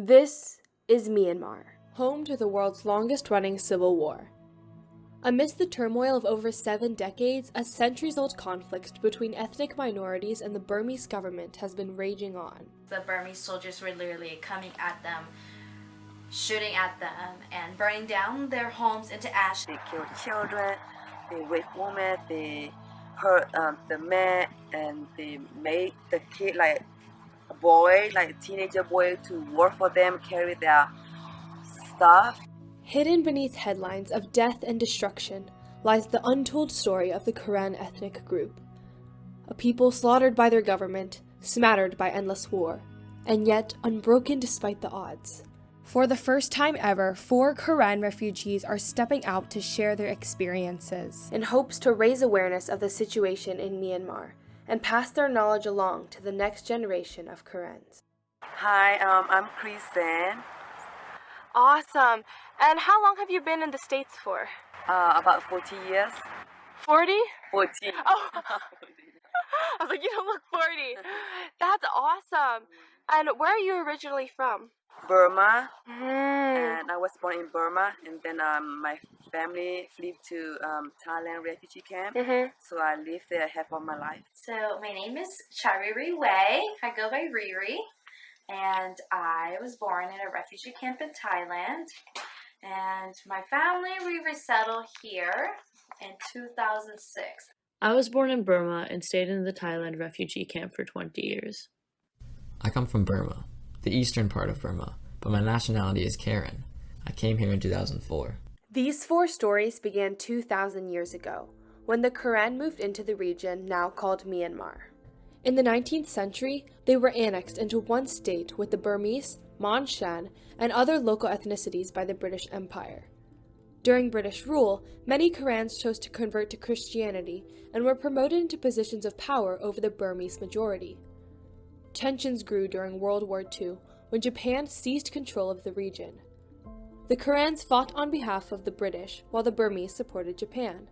This is Myanmar, home to the world's longest-running civil war. Amidst the turmoil of over 7 decades, a centuries-old conflict between ethnic minorities and the Burmese government has been raging on. The Burmese soldiers were literally coming at them, shooting at them, and burning down their homes into ash. They killed children, they raped women, they hurt the men, and they made the kid, like a boy, like a teenager boy, to work for them, carry their stuff. Hidden beneath headlines of death and destruction lies the untold story of the Karen ethnic group. A people slaughtered by their government, smattered by endless war, and yet unbroken despite the odds. For the first time ever, 4 Karen refugees are stepping out to share their experiences in hopes to raise awareness of the situation in Myanmar and pass their knowledge along to the next generation of Karens. Hi, I'm Kristen. Awesome. And how long have you been in the States for? About 40 years. 40? 40. Oh, I was like, you don't look 40. That's awesome. And where are you originally from? Burma. And I was born in Burma, and then my family fled to Thailand refugee camp. So I lived there half of my life. So my name is Chariri Wei. I go by Riri. And I was born in a refugee camp in Thailand. And my family, we resettled here in 2006. I was born in Burma and stayed in the Thailand refugee camp for 20 years. I come from Burma, the eastern part of Burma, but my nationality is Karen. I came here in 2004. These 4 stories began 2,000 years ago, when the Karen moved into the region now called Myanmar. In the 19th century, they were annexed into one state with the Burmese, Mon Shan, and other local ethnicities by the British Empire. During British rule, many Karens chose to convert to Christianity and were promoted into positions of power over the Burmese majority. Tensions grew during World War II when Japan seized control of the region. The Karens fought on behalf of the British while the Burmese supported Japan.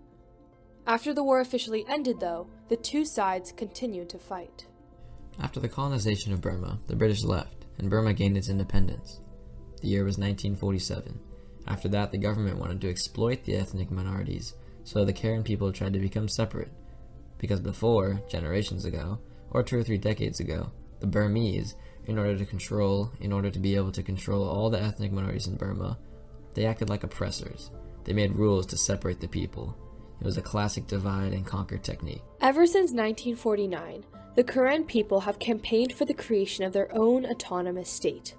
After the war officially ended, though, the two sides continued to fight. After the colonization of Burma, the British left, and Burma gained its independence. The year was 1947. After that, the government wanted to exploit the ethnic minorities, so the Karen people tried to become separate. Because before, generations ago, or 2 or 3 decades ago, the Burmese, in order to be able to control all the ethnic minorities in Burma, they acted like oppressors. They made rules to separate the people. It was a classic divide and conquer technique. Ever since 1949, the Karen people have campaigned for the creation of their own autonomous state,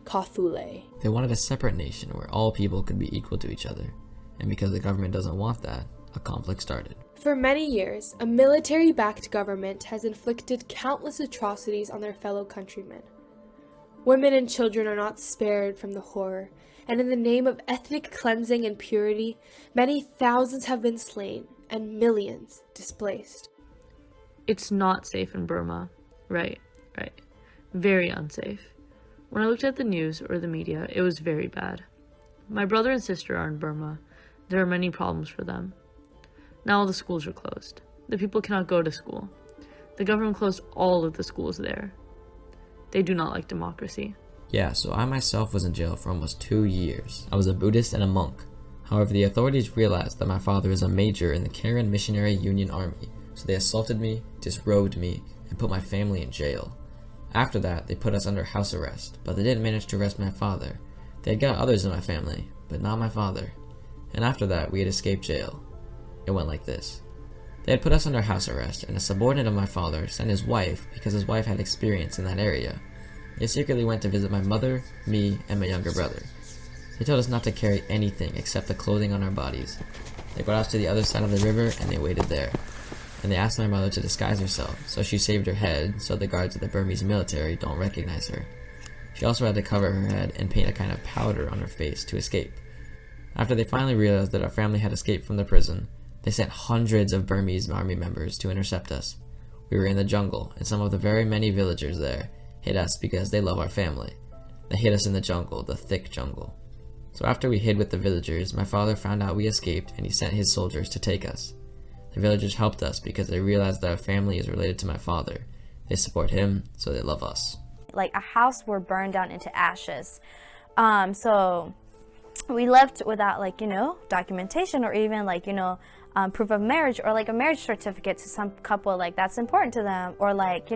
Kathule. They wanted a separate nation where all people could be equal to each other. And because the government doesn't want that, a conflict started. For many years, a military-backed government has inflicted countless atrocities on their fellow countrymen. Women and children are not spared from the horror, and in the name of ethnic cleansing and purity, many thousands have been slain and millions displaced. It's not safe in Burma. Right. Very unsafe. When I looked at the news or the media, it was very bad. My brother and sister are in Burma. There are many problems for them. Now all the schools are closed. The people cannot go to school. The government closed all of the schools there. They do not like democracy. Yeah, so I myself was in jail for almost 2 years. I was a Buddhist and a monk. However, the authorities realized that my father is a major in the Karen Missionary Union Army, so they assaulted me, disrobed me, and put my family in jail. After that, they put us under house arrest, but they didn't manage to arrest my father. They had got others in my family, but not my father. And after that, we had escaped jail. It went like this. They had put us under house arrest, and a subordinate of my father sent his wife because his wife had experience in that area. They secretly went to visit my mother, me, and my younger brother. They told us not to carry anything except the clothing on our bodies. They brought us to the other side of the river, and they waited there. And they asked my mother to disguise herself, so she shaved her head so the guards of the Burmese military don't recognize her. She also had to cover her head and paint a kind of powder on her face to escape. After they finally realized that our family had escaped from the prison, they sent hundreds of Burmese army members to intercept us. We were in the jungle, and some of the very many villagers there hid us because they love our family. They hid us in the jungle, the thick jungle. So after we hid with the villagers, my father found out we escaped and he sent his soldiers to take us. The villagers helped us because they realized that our family is related to my father. They support him, so they love us. like a house were burned down into ashes. So we left without like, documentation or even like, proof of marriage or like a marriage certificate to some couple, like that's important to them, or like,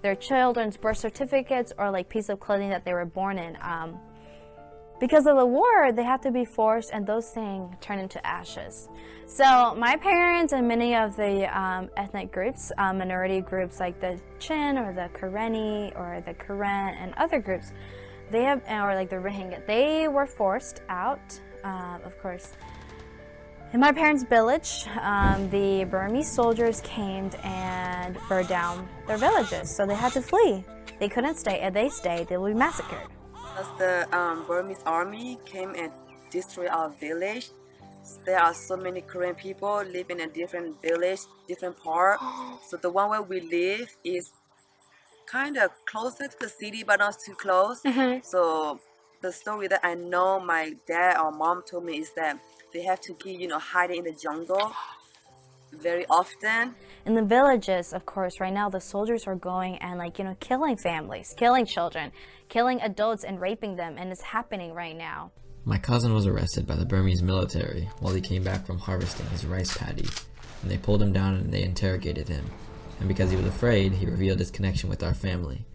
their children's birth certificates or like piece of clothing that they were born in. Because of the war, they had to be forced, and those things turned into ashes. So my parents and many of the ethnic groups, minority groups like the Chin or the Karenni or the Karen and other groups, or like the Rohingya, they were forced out, of course. In my parents' village, the Burmese soldiers came and burned down their villages, so they had to flee. They couldn't stay. If they stayed, they would be massacred. As the Burmese army came and destroyed our village, there are so many Korean people living in a different village, different part. So the one where we live is kind of closer to the city, but not too close. So the story that I know my dad or mom told me is that they have to keep, hiding in the jungle very often. In the villages, of course, right now the soldiers are going and like, killing families, killing children, killing adults and raping them, and it's happening right now. My cousin was arrested by the Burmese military while he came back from harvesting his rice paddy, and they pulled him down and they interrogated him. And because he was afraid, he revealed his connection with our family.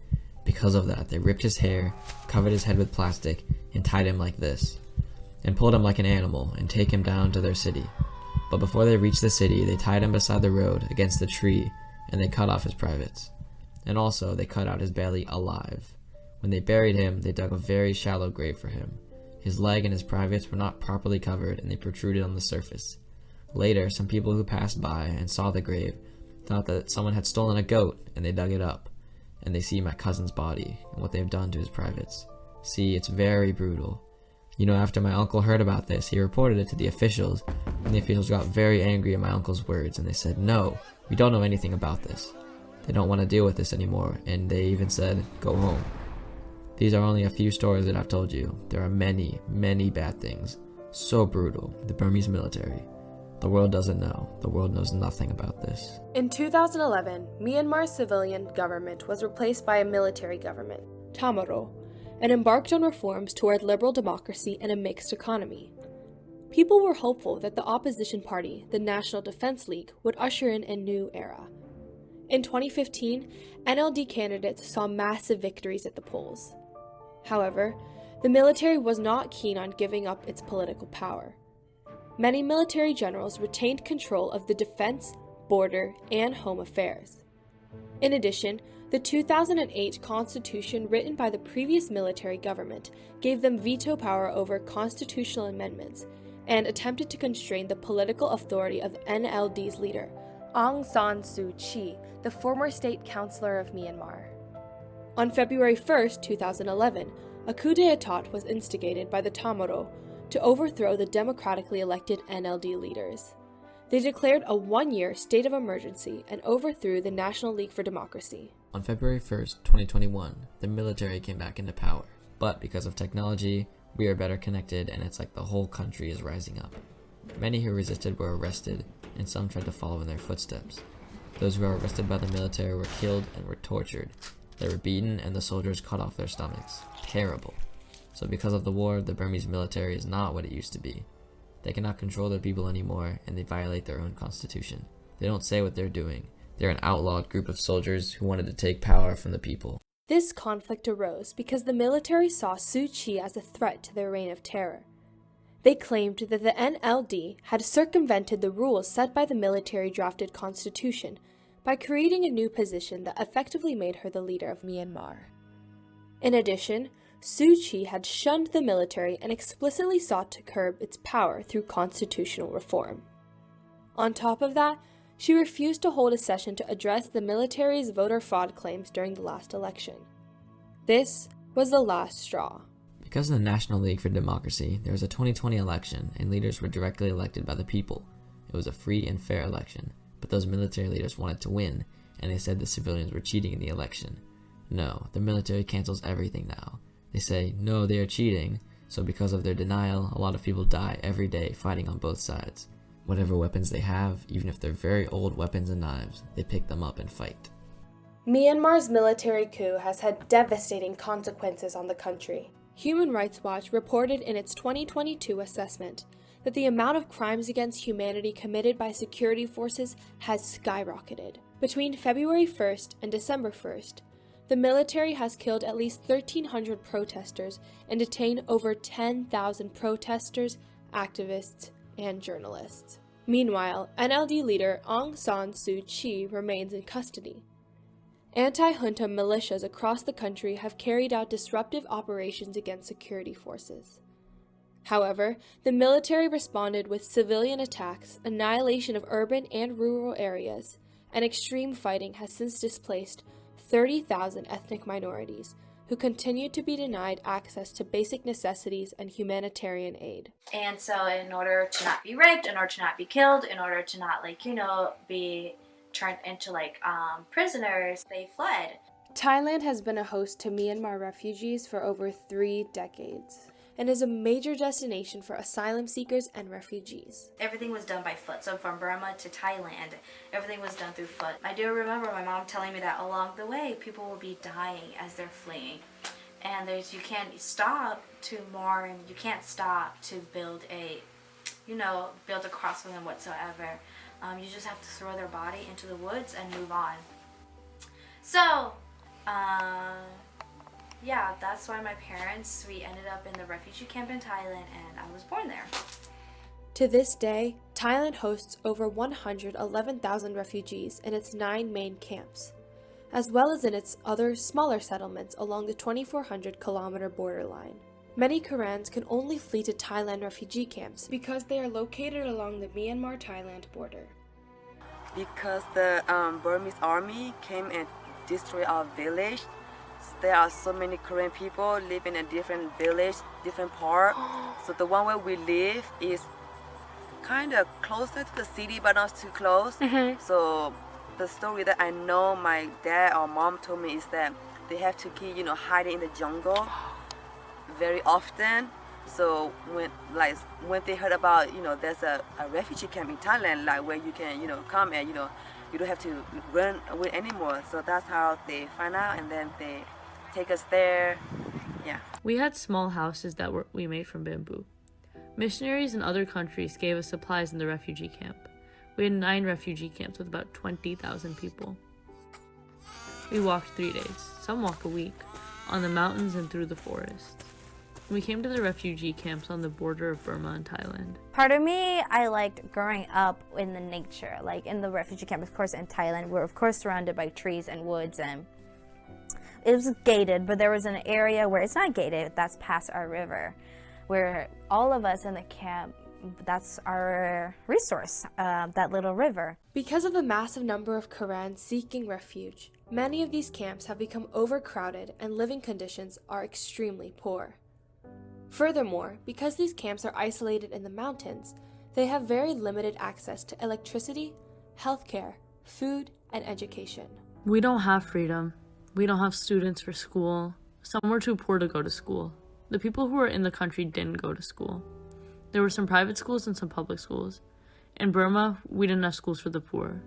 Because of that, they ripped his hair, covered his head with plastic, and tied him like this, and pulled him like an animal and take him down to their city. But before they reached the city, they tied him beside the road against the tree, and they cut off his privates. And also, they cut out his belly alive. When they buried him, they dug a very shallow grave for him. His leg and his privates were not properly covered, and they protruded on the surface. Later, some people who passed by and saw the grave thought that someone had stolen a goat, and they dug it up. And they see my cousin's body and what they've done to his privates. See, it's very brutal. After my uncle heard about this, he reported it to the officials, and the officials got very angry at my uncle's words, and they said, "No, we don't know anything about this." They don't want to deal with this anymore, and they even said, "Go home." These are only a few stories that I've told you. There are many, many bad things. So brutal. The Burmese military. The world doesn't know. The world knows nothing about this. In 2011, Myanmar's civilian government was replaced by a military government, Tamaro, and embarked on reforms toward liberal democracy and a mixed economy. People were hopeful that the opposition party, the National Defense League, would usher in a new era. In 2015, NLD candidates saw massive victories at the polls. However, the military was not keen on giving up its political power. Many military generals retained control of the defense, border, and home affairs. In addition, the 2008 constitution written by the previous military government gave them veto power over constitutional amendments and attempted to constrain the political authority of NLD's leader, Aung San Suu Kyi, the former state councillor of Myanmar. On February 1, 2011, a coup d'état was instigated by the Tamaro to overthrow the democratically elected NLD leaders. They declared a one-year state of emergency and overthrew the National League for Democracy. On February 1st, 2021, the military came back into power. But because of technology, we are better connected, and it's like the whole country is rising up. Many who resisted were arrested, and some tried to follow in their footsteps. Those who were arrested by the military were killed and were tortured. They were beaten, and the soldiers cut off their stomachs. Terrible. So because of the war, the Burmese military is not what it used to be. They cannot control their people anymore, and they violate their own constitution. They don't say what they're doing. They're an outlawed group of soldiers who wanted to take power from the people. This conflict arose because the military saw Suu Kyi as a threat to their reign of terror. They claimed that the NLD had circumvented the rules set by the military-drafted constitution by creating a new position that effectively made her the leader of Myanmar. In addition, Suu Kyi had shunned the military and explicitly sought to curb its power through constitutional reform. On top of that, she refused to hold a session to address the military's voter fraud claims during the last election. This was the last straw. Because of the National League for Democracy, there was a 2020 election, and leaders were directly elected by the people. It was a free and fair election, but those military leaders wanted to win, and they said the civilians were cheating in the election. No, the military cancels everything now. They say, no, they are cheating, so because of their denial, a lot of people die every day fighting on both sides. Whatever weapons they have, even if they're very old weapons and knives, they pick them up and fight. Myanmar's military coup has had devastating consequences on the country. Human Rights Watch reported in its 2022 assessment that the amount of crimes against humanity committed by security forces has skyrocketed. Between February 1st and December 1st, the military has killed at least 1,300 protesters and detained over 10,000 protesters, activists, and journalists. Meanwhile, NLD leader Aung San Suu Kyi remains in custody. Anti-junta militias across the country have carried out disruptive operations against security forces. However, the military responded with civilian attacks, annihilation of urban and rural areas, and extreme fighting has since displaced 30,000 ethnic minorities who continue to be denied access to basic necessities and humanitarian aid. And so in order to not be raped, in order to not be killed, in order to not be turned into prisoners, they fled. Thailand has been a host to Myanmar refugees for over 3 decades and is a major destination for asylum seekers and refugees. Everything was done by foot. So from Burma to Thailand, everything was done through foot. I do remember my mom telling me that along the way, people will be dying as they're fleeing. And you can't stop to mourn, you can't stop to build a crossing and whatsoever. You just have to throw their body into the woods and move on. So, that's why my parents, we ended up in the refugee camp in Thailand, and I was born there. To this day, Thailand hosts over 111,000 refugees in its 9 main camps, as well as in its other smaller settlements along the 2,400-kilometer borderline. Many Karens can only flee to Thailand refugee camps because they are located along the Myanmar-Thailand border. Because the Burmese army came and destroyed our village, there are so many Korean people living in a different village, different part. So the one where we live is kind of closer to the city, but not too close. So the story that I know my dad or mom told me is that they have to keep, hiding in the jungle very often. So when they heard about, there's a refugee camp in Thailand, where you can, come and, you don't have to run away anymore. So that's how they find out, and then they take us there. Yeah. We had small houses that we made from bamboo. Missionaries in other countries gave us supplies in the refugee camp. We had 9 refugee camps with about 20,000 people. We walked 3 days, some walk a week, on the mountains and through the forests. We came to the refugee camps on the border of Burma and Thailand. Part of me, I liked growing up in the nature, in the refugee camp, of course, in Thailand. We're, of course, surrounded by trees and woods, and it was gated, but there was an area where it's not gated, that's past our river, where all of us in the camp, that's our resource, that little river. Because of the massive number of Karens seeking refuge, many of these camps have become overcrowded and living conditions are extremely poor. Furthermore, because these camps are isolated in the mountains, they have very limited access to electricity, healthcare, food, and education. We don't have freedom. We don't have students for school. Some were too poor to go to school. The people who were in the country didn't go to school. There were some private schools and some public schools. In Burma, we didn't have schools for the poor.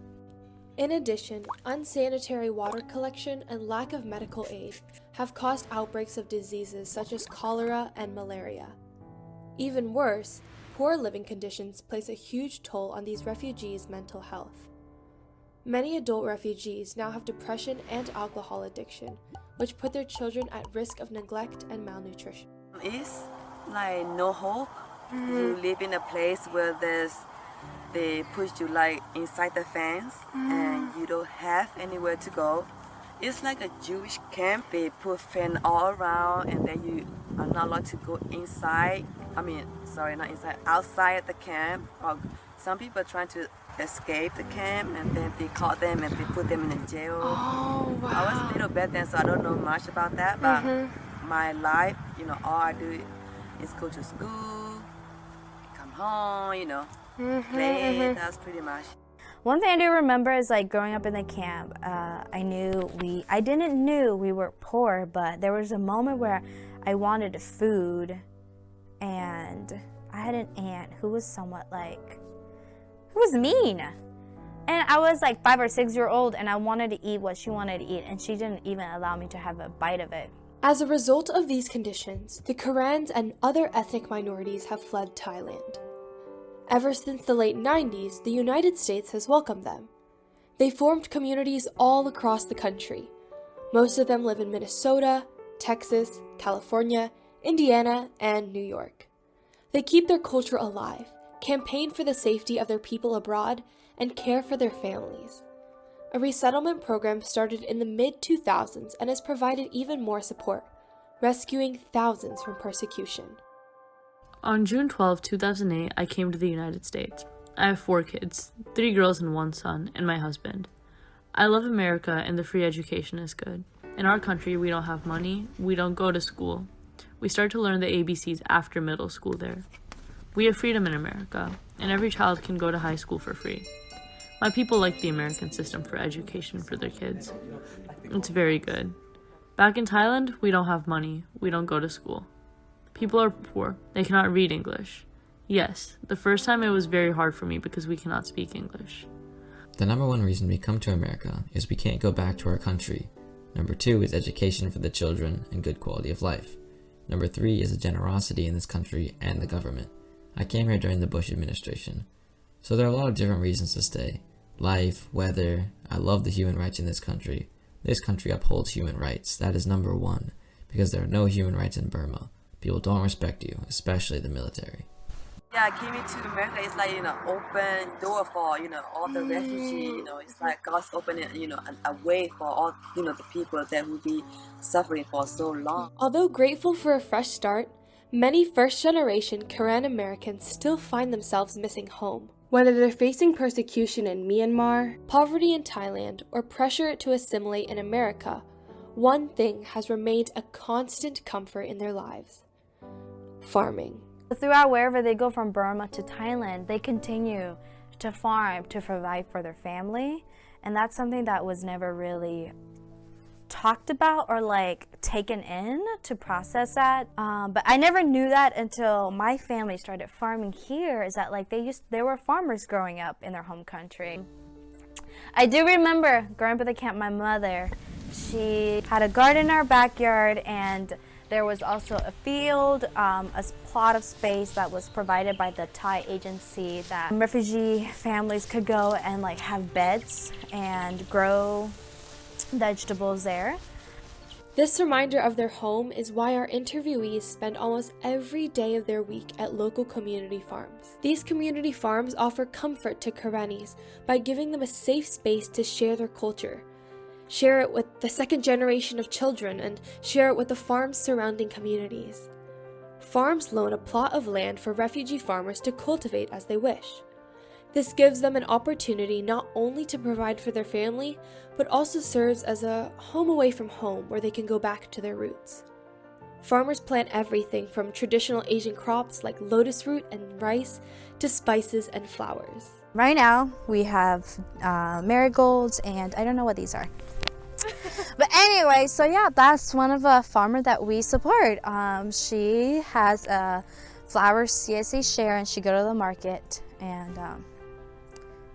In addition, unsanitary water collection and lack of medical aid have caused outbreaks of diseases such as cholera and malaria. Even worse, poor living conditions place a huge toll on these refugees' mental health. Many adult refugees now have depression and alcohol addiction, which put their children at risk of neglect and malnutrition. It's no hope. You live in a place where they push you inside the fence and you don't have anywhere to go. It's like a Jewish camp. They put fence all around, and then you are not allowed to go inside. Outside the camp. Or some people are trying to escape the camp, and then they caught them and they put them in a jail. Oh, wow. I was a little bit then, so I don't know much about that, but my life, all I do is go to school, come home, play. That's pretty much. One thing I do remember is growing up in the camp, I didn't know we were poor, but there was a moment where I wanted food, and I had an aunt who was somewhat who was mean. And I was like 5 or 6 years old, and I wanted to eat what she wanted to eat, and she didn't even allow me to have a bite of it. As a result of these conditions, the Karens and other ethnic minorities have fled Thailand. Ever since the late 90s, the United States has welcomed them. They formed communities all across the country. Most of them live in Minnesota, Texas, California, Indiana, and New York. They keep their culture alive, campaign for the safety of their people abroad, and care for their families. A resettlement program started in the mid-2000s and has provided even more support, rescuing thousands from persecution. On June 12, 2008, I came to the United States. I have 4 kids, 3 girls and 1 son, and my husband. I love America and the free education is good. In our country, we don't have money, we don't go to school. We start to learn the ABCs after middle school there. We have freedom in America, and every child can go to high school for free. My people like the American system for education for their kids. It's very good. Back in Thailand, we don't have money, we don't go to school. People are poor, they cannot read English. Yes, the first time it was very hard for me because we cannot speak English. The number 1 reason we come to America is we can't go back to our country. Number 2 is education for the children and good quality of life. Number 3 is the generosity in this country and the government. I came here during the Bush administration. So there are a lot of different reasons to stay. Life, weather, I love the human rights in this country. This country upholds human rights. That is number 1, because there are no human rights in Burma. People don't respect you, especially the military. Yeah, I came into America, it's like, open door for, all the refugees, it's like God's opening, a way for all, the people that will be suffering for so long. Although grateful for a fresh start, many first-generation Karen Americans still find themselves missing home. Whether they're facing persecution in Myanmar, poverty in Thailand, or pressure to assimilate in America, one thing has remained a constant comfort in their lives: farming. Throughout wherever they go from Burma to Thailand, they continue to farm to provide for their family, and that's something that was never really talked about or taken in to process that. But I never knew that until my family started farming here, is that they were farmers growing up in their home country. I do remember growing up at the camp, my mother, she had a garden in our backyard, and there was also a field, a plot of space that was provided by the Thai agency that refugee families could go and have beds and grow vegetables there. This reminder of their home is why our interviewees spend almost every day of their week at local community farms. These community farms offer comfort to Karenis by giving them a safe space to share their culture, share it with the second generation of children, and share it with the farm's surrounding communities. Farms loan a plot of land for refugee farmers to cultivate as they wish. This gives them an opportunity not only to provide for their family, but also serves as a home away from home where they can go back to their roots. Farmers plant everything from traditional Asian crops like lotus root and rice to spices and flowers. Right now, we have marigolds, and I don't know what these are. But anyway, so yeah, that's one of a farmer that we support. She has a flower CSA share, and she go to the market and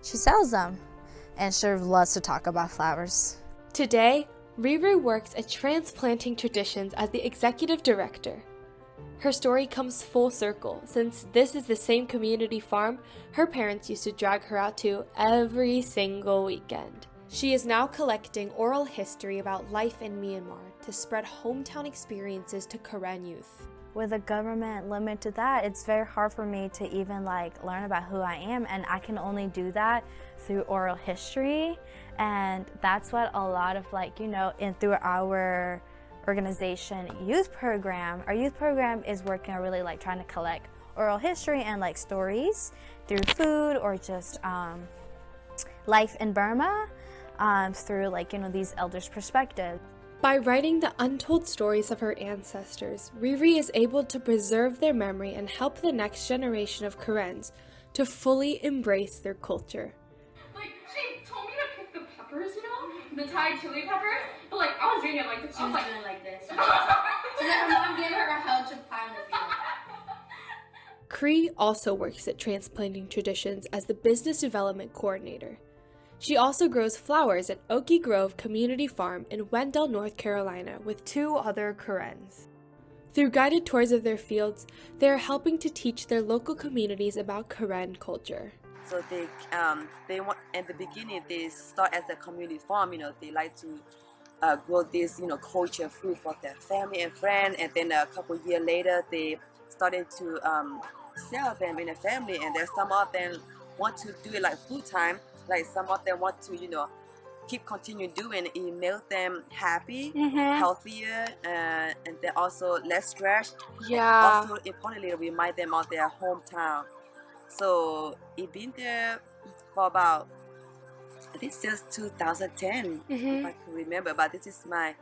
she sells them, and she loves to talk about flowers. Today, Riri works at Transplanting Traditions as the executive director. Her story comes full circle, since this is the same community farm her parents used to drag her out to every single weekend. She is now collecting oral history about life in Myanmar to spread hometown experiences to Karen youth. With the government limit to that, it's very hard for me to even learn about who I am, and I can only do that through oral history. And that's what a lot of through our organization youth program, our youth program is working on really trying to collect oral history and stories through food or just life in Burma through these elders' perspectives. By writing the untold stories of her ancestors, Riri is able to preserve their memory and help the next generation of Karens to fully embrace their culture. She told me to pick the peppers, the Thai chili peppers, but I was doing it like this. She was doing like this. So then her mom gave her a help to plant the field. Cree also works at Transplanting Traditions as the business development coordinator. She also grows flowers at Oaky Grove Community Farm in Wendell, North Carolina, with 2 other Karens. Through guided tours of their fields, they are helping to teach their local communities about Karen culture. So they want, in the beginning, they start as a community farm. They like to grow this, culture food for their family and friends. And then a couple years later, they started to sell them in a family. And there's some of them want to do it like full time. Like some of them want to, continue doing it. It makes them happy, healthier, and they're also less stressed. Yeah. Also, importantly, remind them of their hometown. So it's been there for about, I think since 2010, if I can remember. But this is my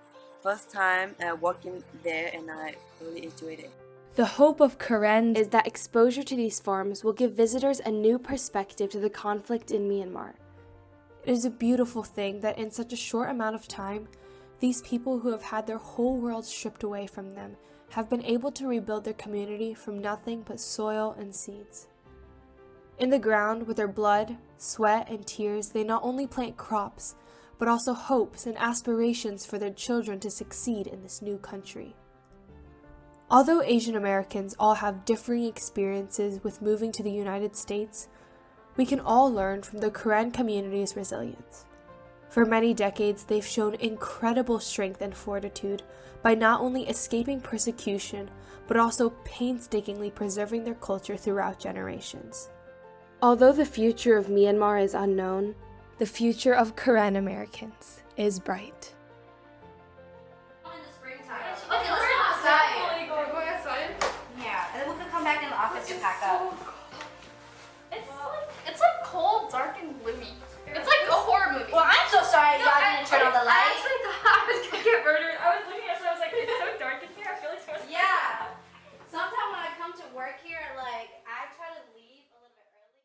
first time working there, and I really enjoyed it. The hope of Karen is that exposure to these farms will give visitors a new perspective to the conflict in Myanmar. It is a beautiful thing that in such a short amount of time, these people who have had their whole world stripped away from them have been able to rebuild their community from nothing but soil and seeds. In the ground, with their blood, sweat, and tears, they not only plant crops, but also hopes and aspirations for their children to succeed in this new country. Although Asian Americans all have differing experiences with moving to the United States, we can all learn from the Karen community's resilience. For many decades, they've shown incredible strength and fortitude by not only escaping persecution, but also painstakingly preserving their culture throughout generations. Although the future of Myanmar is unknown, the future of Karen Americans is bright. In the springtime. Okay, let's go outside. Go outside. Yeah, and then we can come back in the office and pack up. It's like cold, dark, and gloomy. It's like a horror movie. Well, I'm so sorry y'all didn't turn on the I light. actually thought I was gonna get murdered. I was looking at it, so I was like, it's so dark in here. I feel like so much. Yeah. Sometimes when I come to work here, I try to leave a little bit early.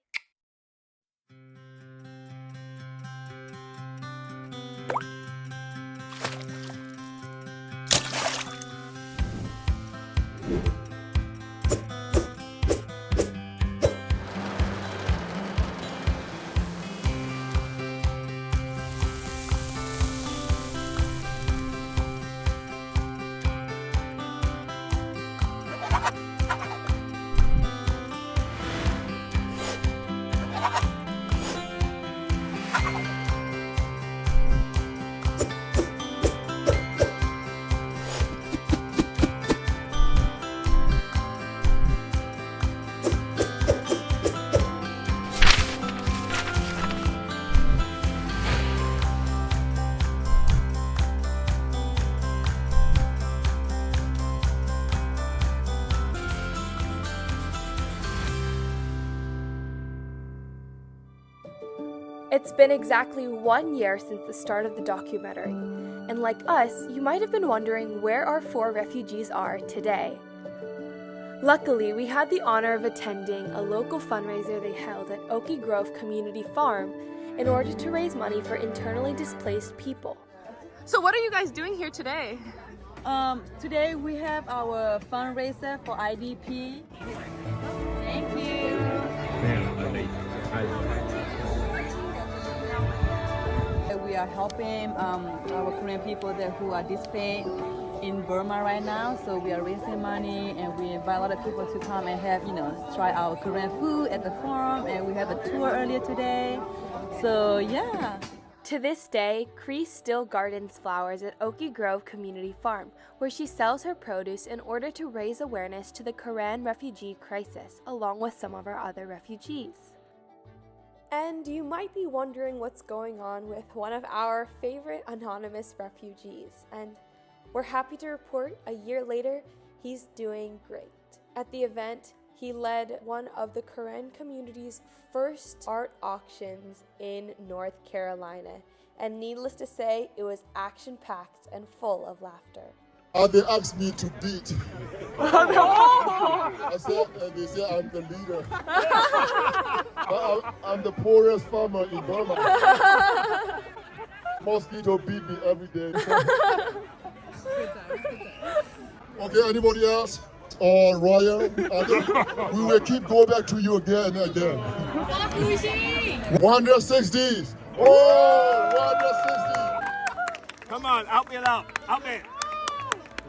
It's been exactly 1 year since the start of the documentary, and like us, you might have been wondering where our 4 refugees are today. Luckily, we had the honor of attending a local fundraiser they held at Oaky Grove Community Farm in order to raise money for internally displaced people. So what are you guys doing here today? Today we have our fundraiser for IDP. Thank you. We are helping our Korean people there who are displaced in Burma right now. So we are raising money, and we invite a lot of people to come and have, try our Korean food at the farm. And we have a tour earlier today. So yeah. To this day, Cree still gardens flowers at Oaky Grove Community Farm, where she sells her produce in order to raise awareness to the Karen refugee crisis, along with some of our other refugees. And you might be wondering what's going on with one of our favorite anonymous refugees, and we're happy to report a year later, he's doing great. At the event, he led one of the Karen community's first art auctions in North Carolina, and needless to say, it was action-packed and full of laughter. They asked me to beat. I said, and they said I'm the leader. But I'm the poorest farmer in Burma. Mosquito beat me every day. Okay, anybody else? Or Royal? We will keep going back to you again and again. 160. Oh, 160. Come on, out there.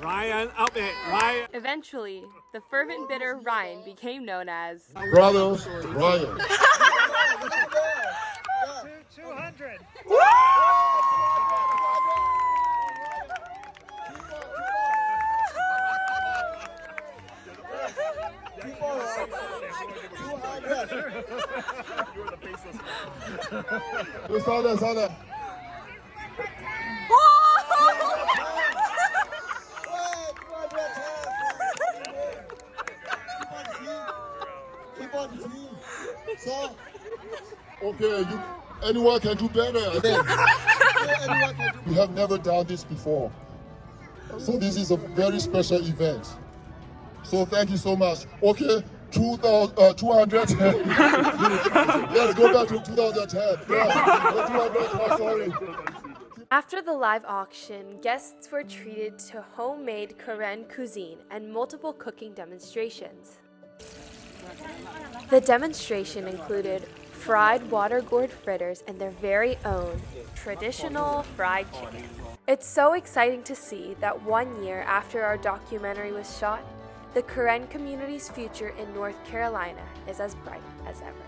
Ryan, out there, Ryan. Eventually, the fervent bidder Ryan became known as Brothers, Ryan. 200. Saw that. Okay, anyone can do better, I think. We have never done this before. So this is a very special event. So thank you so much. Okay, 210. Let's go back to 2010. Yeah, 200, sorry. After the live auction, guests were treated to homemade Karen cuisine and multiple cooking demonstrations. The demonstration included fried water gourd fritters and their very own traditional fried chicken. It's so exciting to see that 1 year after our documentary was shot, the Karen community's future in North Carolina is as bright as ever.